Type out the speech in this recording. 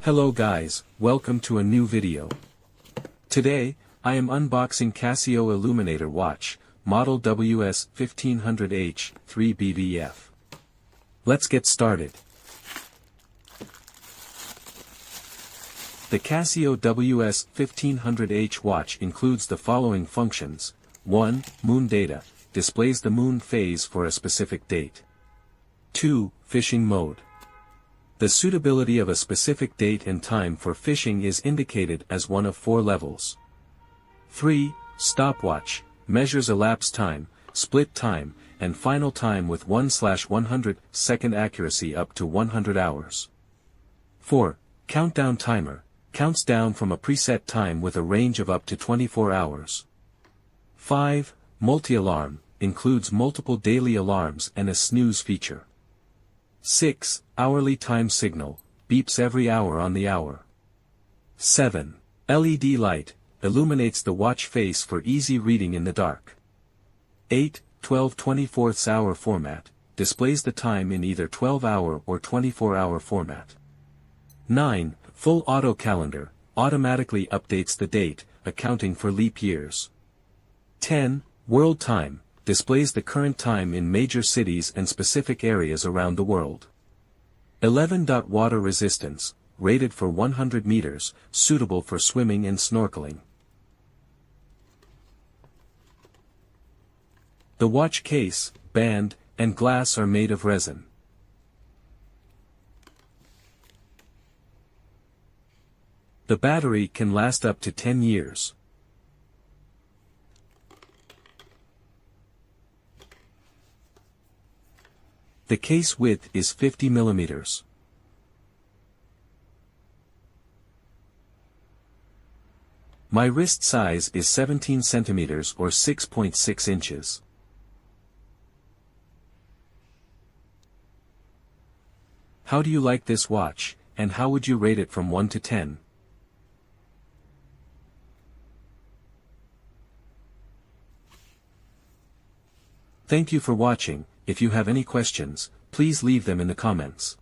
Hello guys, welcome to a new video. Today, I am unboxing CASIO Illuminator watch, model WS-1500H-3BVEF. Let's get started. The CASIO WS-1500H watch includes the following functions. 1. Moon data, displays the moon phase for a specific date. 2. Fishing mode. The suitability of a specific date and time for fishing is indicated as one of 4 levels. 3. Stopwatch, measures elapsed time, split time, and final time with 1/100 second accuracy up to 100 hours. 4. Countdown timer, counts down from a preset time with a range of up to 24 hours. 5. Multi-alarm, includes multiple daily alarms and a snooze feature. 6. Hourly time signal, beeps every hour on the hour. 7. LED light, illuminates the watch face for easy reading in the dark. 8. 12/24 hour format, displays the time in either 12-hour or 24-hour format. 9. Full auto calendar, automatically updates the date, accounting for leap years. 10. World time, displays the current time in major cities and specific areas around the world. 11. Water resistance, rated for 100 meters, suitable for swimming and snorkeling. The watch case, band, and glass are made of resin. The battery can last up to 10 years. The case width is 50 millimeters. My wrist size is 17 centimeters or 6.6 inches. How do you like this watch, and how would you rate it from 1 to 10? Thank you for watching. If you have any questions, please leave them in the comments.